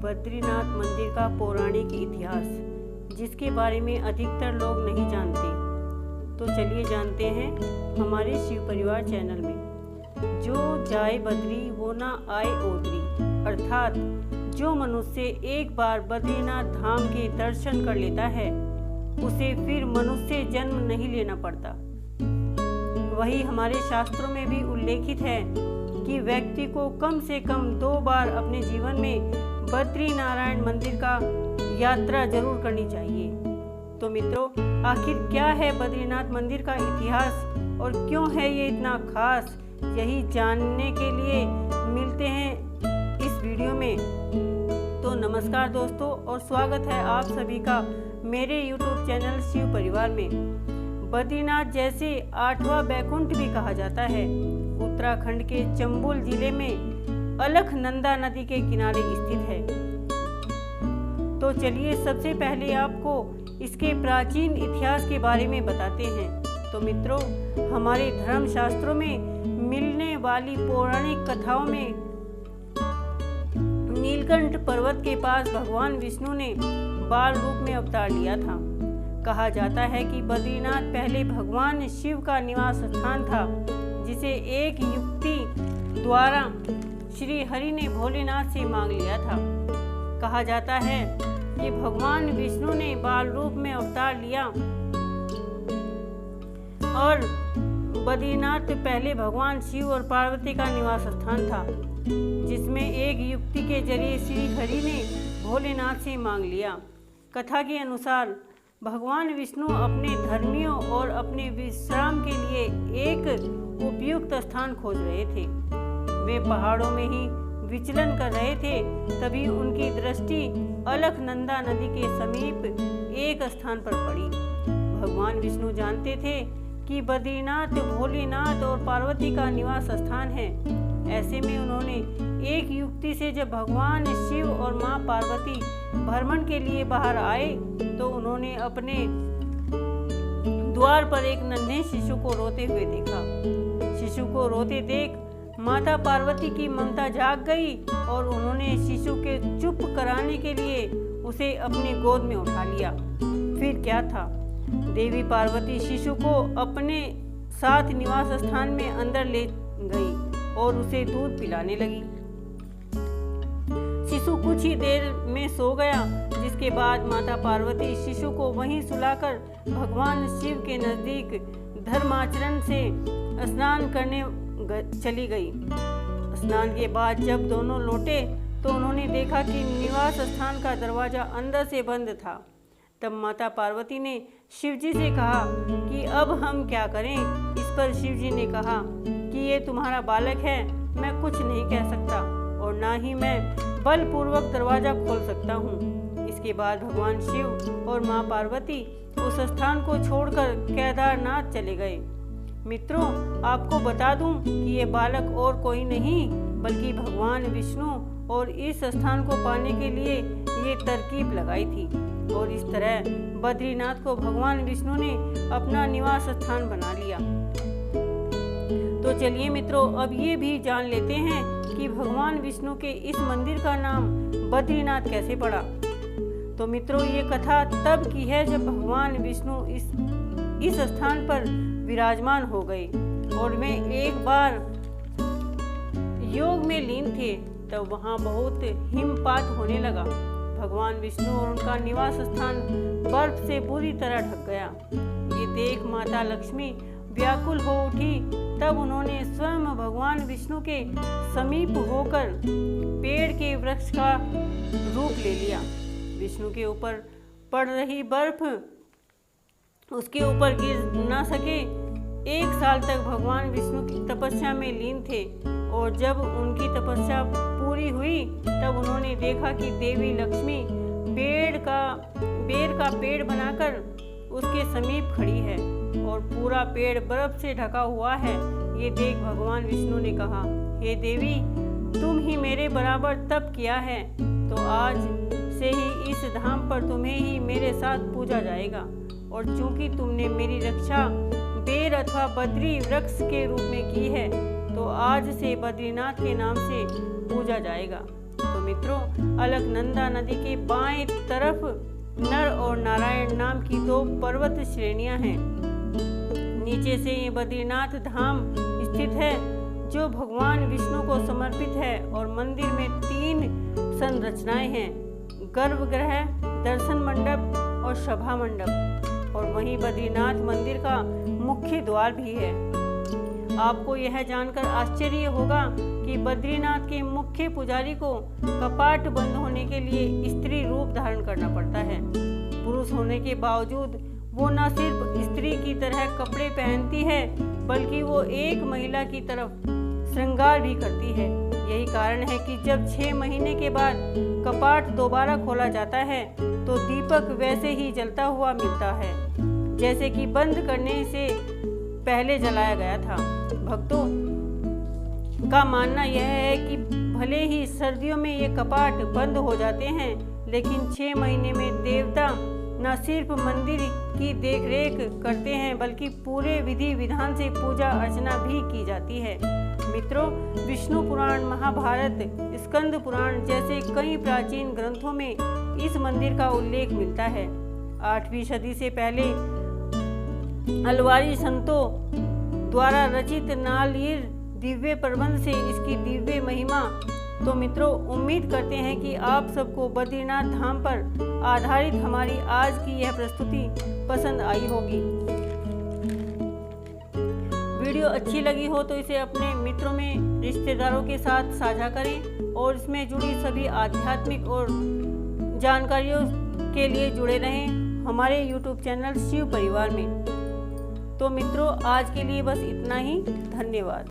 बद्रीनाथ मंदिर का पौराणिक इतिहास, जिसके बारे में अधिकतर लोग नहीं जानते। तो चलिए जानते हैं हमारे शिव परिवार चैनल में। जो जाए बद्री वो ना आए ओदरी, अर्थात जो मनुष्य एक बार बद्रीनाथ धाम के दर्शन कर लेता है उसे फिर मनुष्य जन्म नहीं लेना पड़ता। वही हमारे शास्त्रों में भी उल्लेखित है कि व्यक्ति को कम से कम 2 बार अपने जीवन में बद्री नारायण मंदिर का यात्रा जरूर करनी चाहिए। तो मित्रों, आखिर क्या है बद्रीनाथ मंदिर का इतिहास और क्यों है ये इतना खास, यही जानने के लिए मिलते हैं इस वीडियो में। तो नमस्कार दोस्तों, और स्वागत है आप सभी का मेरे YouTube चैनल शिव परिवार में। बद्रीनाथ जैसे 8वां बैकुंठ भी कहा जाता है, उत्तराखंड के चंबल जिले में अलकनंदा नदी के किनारे स्थित है। तो चलिए सबसे पहले आपको इसके प्राचीन इतिहास के बारे में बताते हैं। तो मित्रों, हमारे धर्म शास्त्रों में मिलने वाली पौराणिक कथाओं में नीलकंठ पर्वत के पास भगवान विष्णु ने बाल रूप में अवतार लिया था। कहा जाता है कि बद्रीनाथ पहले भगवान शिव का निवास स्थान था, जिसे एक युक्ति द्वारा श्री हरि ने भोलेनाथ से मांग लिया था। कहा जाता है कि भगवान विष्णु ने बाल रूप में अवतार लिया और बद्रीनाथ पहले भगवान शिव और पार्वती का निवास स्थान था, जिसमें एक युक्ति के जरिए श्री हरि ने भोलेनाथ से मांग लिया। कथा के अनुसार भगवान विष्णु अपने धर्मियों और अपने विश्राम के लिए एक उपयुक्त स्थान खोज रहे थे। वे पहाड़ों में ही विचलन कर रहे थे, तभी उनकी दृष्टि अलकनंदा नदी के समीप एक स्थान पर पड़ी। भगवान विष्णु जानते थे कि बद्रीनाथ भोलेनाथ और पार्वती का निवास स्थान है। ऐसे में उन्होंने एक युक्ति से जब भगवान शिव और मां पार्वती भ्रमण के लिए बाहर आए तो उन्होंने अपने द्वार पर एक नन्हे शिशु को रोते हुए देखा। शिशु को रोते देख माता पार्वती की ममता जाग गई और उन्होंने शिशु के चुप कराने के लिए उसे अपनी गोद में उठा लिया। फिर क्या था, देवी पार्वती शिशु को अपने साथ निवास स्थान में अंदर ले गई और उसे दूध पिलाने लगी। शिशु कुछ ही देर में सो गया, जिसके बाद माता पार्वती शिशु को वहीं सुलाकर भगवान शिव के नजदीक धर्माचरण से स्नान करने चली गई। स्नान के बाद जब दोनों लौटे तो उन्होंने देखा कि निवास स्थान का दरवाजा अंदर से बंद था। तब माता पार्वती ने शिवजी से कहा कि अब हम क्या करें। इस पर शिवजी ने कहा कि ये तुम्हारा बालक है, मैं कुछ नहीं कह सकता और ना ही मैं बलपूर्वक दरवाजा खोल सकता हूँ। इसके बाद भगवान शिव और माँ पार्वती उस स्थान को छोड़कर केदारनाथ चले गए। मित्रों, आपको बता दूं कि ये बालक और कोई नहीं बल्कि भगवान विष्णु और इस स्थान को पाने के लिए ये तरकीब लगाई थी। और इस तरह बद्रीनाथ को भगवान विष्णु ने अपना निवास स्थान बना लिया। तो चलिए मित्रों, अब ये भी जान लेते हैं कि भगवान विष्णु के इस मंदिर का नाम बद्रीनाथ कैसे पड़ा। तो मित्रों, ये कथा तब की है जब भगवान विष्णु इस स्थान पर विराजमान हो गए और वे एक बार योग में लीन थे। तब वहाँ बहुत हिमपात होने लगा। भगवान विष्णु और उनका निवास स्थान बर्फ से बुरी तरह ढक गया। ये देख माता लक्ष्मी व्याकुल हो उठी। तब उन्होंने स्वयं भगवान विष्णु के समीप होकर पेड़ के वृक्ष का रूप ले लिया। विष्णु के ऊपर पड़ रही बर्फ उसके ऊपर गिर न सके। 1 साल तक भगवान विष्णु की तपस्या में लीन थे और जब उनकी तपस्या पूरी हुई तब उन्होंने देखा कि देवी लक्ष्मी बेर का पेड़ बनाकर उसके समीप खड़ी है और पूरा पेड़ बर्फ से ढका हुआ है। ये देख भगवान विष्णु ने कहा, हे देवी, तुम ही मेरे बराबर तप किया है, तो आज से ही इस धाम पर तुम्हें ही मेरे साथ पूजा जाएगा। और चूंकि तुमने मेरी रक्षा बेर अथवा बद्री वृक्ष के रूप में की है, तो आज से बद्रीनाथ के नाम से पूजा जाएगा। तो मित्रों, अलकनंदा नदी के बाएं तरफ नर और नारायण नाम की 2 पर्वत श्रेणियां हैं। नीचे से ये बद्रीनाथ धाम स्थित है, जो भगवान विष्णु को समर्पित है, और मंदिर में 3 संरचनाएं हैं: गर्भगृह, दर्शन मंडप और सभा मंडप। और वहीं बद्रीनाथ मंदिर का मुख्य द्वार भी है। आपको यह जानकर आश्चर्य होगा कि बद्रीनाथ के मुख्य पुजारी को कपाट बंद होने के लिए स्त्री रूप धारण करना पड़ता है। पुरुष होने के बावजूद वो न सिर्फ स्त्री की तरह कपड़े पहनती है, बल्कि वो एक महिला की तरफ श्रृंगार भी करती है। यही कारण है कि जब 6 महीने के बाद कपाट दोबारा खोला जाता है तो दीपक वैसे ही जलता हुआ मिलता है, जैसे कि बंद करने से पहले जलाया गया था। भक्तों का मानना यह है कि भले ही सर्दियों में ये कपाट बंद हो जाते हैं, लेकिन 6 महीने में देवता न सिर्फ मंदिर की देखरेख करते हैं, बल्कि पूरे विधि विधान से पूजा अर्चना भी की जाती है। मित्रों, विष्णु पुराण, महाभारत, स्कंद पुराण जैसे कई प्राचीन ग्रंथों में इस मंदिर का उल्लेख मिलता है। 8वीं सदी से पहले अलवारी संतों द्वारा रचित नालिर दिव्य प्रबंध से इसकी दिव्य महिमा। तो मित्रों, उम्मीद करते हैं कि आप सबको बद्रीनाथ धाम पर आधारित हमारी आज की यह प्रस्तुति पसंद आई होगी। वीडियो अच्छी लगी हो तो इसे अपने मित्रों में, रिश्तेदारों के साथ साझा करें और इसमें जुड़ी सभी आध्यात्मिक और जानकारियों के लिए जुड़े रहें हमारे YouTube चैनल शिव परिवार में। तो मित्रों, आज के लिए बस इतना ही। धन्यवाद।